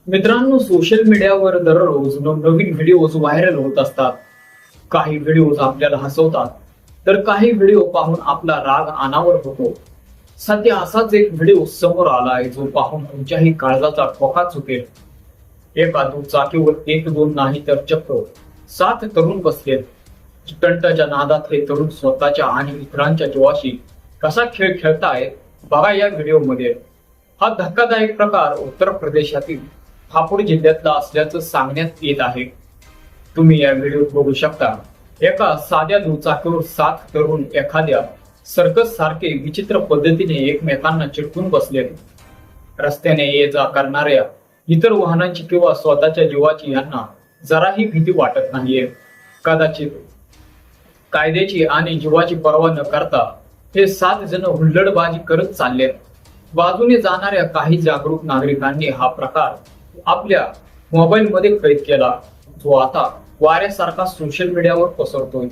मित्रांनो, सोशल मीडियावर दररोज नवनवीन व्हिडिओज व्हायरल होत असतात. काही व्हिडिओज आपल्याला हसवतात, तर काही व्हिडिओ पाहून आपला राग अनावर होतो. सध्या असाच एक व्हिडिओ समोर आलाय जो पाहून तुमच्याही काळजाचा ठोका चुकेल. एका दुचाकीवर एक दोन नाही तर चक्क 7 तरुण बसलेत. स्टंटच्या नादात हे तरुण स्वतःच्या आणि इतरांच्या जीवाशी कसा खेळ खेळतायत बघा या व्हिडिओमध्ये. हा धक्कादायक प्रकार उत्तर प्रदेशातील हापुड जिल्ह्यातला असल्याचं सांगण्यात येत आहे. तुम्ही या व्हिडिओत बघू शकता, एका साध्या दुचाकीवर 7 तरुण एखाद्या सर्कस सारखे विचित्र पद्धतीने एकमेकांना चिटकून बसलेत. रस्त्याने ये जा करणाऱ्या इतर वाहनांची किंवा स्वतःच्या जीवाची यांना जराही भीती वाटत नाहीये. कदाचित कायद्याची आणि जीवाची पर्वा न करता हे 7 जण हुल्लडबाजी करत चाललेत. बाजूने जाणाऱ्या काही जागरूक नागरिकांनी हा प्रकार आपल्या मोबाईल मध्ये कैद केला, जो आता वाऱ्यासारखा सोशल मीडियावर पसरतोय.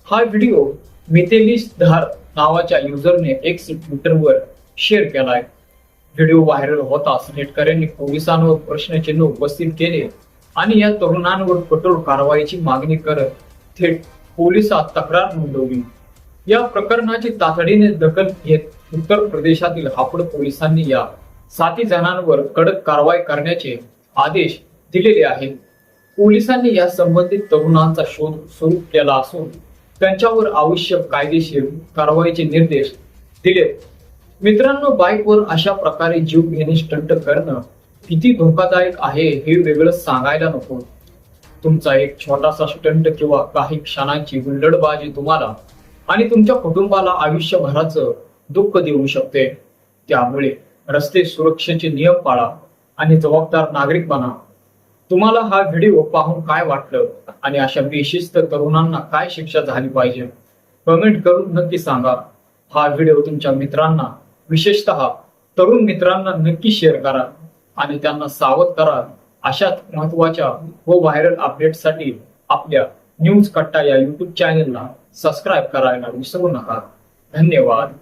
हा व्हिडिओ मितेलिश धार नावाच्या युजरने एक्स ट्विटरवर शेअर केलाय. व्हिडिओ व्हायरल होताच नेटकऱ्यांनी पोलिसांवर प्रश्नचिन्ह उपस्थित केले आणि या तरुणांवर कठोर कारवाईची मागणी करत थेट पोलिसात तक्रार नोंदवली. या प्रकरणाची तातडीने दखल घेत उत्तर प्रदेशातील हापुड पोलिसांनी या 7 जणांवर कडक कारवाई करण्याचे आदेश दिलेले आहेत. पोलिसांनी या संबंधित तरुणांचा शोध सुरू केला असून त्यांच्यावर आवश्यक कायदेशीर कारवाईचे निर्देश दिलेत. मित्रांनो, बाईकवर अशा प्रकारे जीव घेणे स्टंट करणं किती धोकादायक आहे हे वेगळं सांगायला नको. तुमचा एक छोटासा स्टंट किंवा काही क्षणांची हुल्लडबाजी तुम्हाला आणि तुमच्या कुटुंबाला आयुष्यभराचं दुःख देऊ शकते. त्यामुळे रस्ते सुरक्षेचे नियम पाळा आणि जबाबदार नागरिक बना. तुम्हाला हा व्हिडिओ पाहून काय वाटलं आणि अशा बेशिस्त तरुणांना काय शिक्षा झाली पाहिजे कमेंट करून नक्की सांगा. हा व्हिडिओ तुमच्या मित्रांना, विशेषतः तरुण मित्रांना नक्की शेअर करा आणि त्यांना सावध करा. अशाच महत्वाच्या व व्हायरल अपडेट्ससाठी आपल्या न्यूज कट्टा या युट्यूब चॅनलला सबस्क्राईब करायला विसरू नका. धन्यवाद.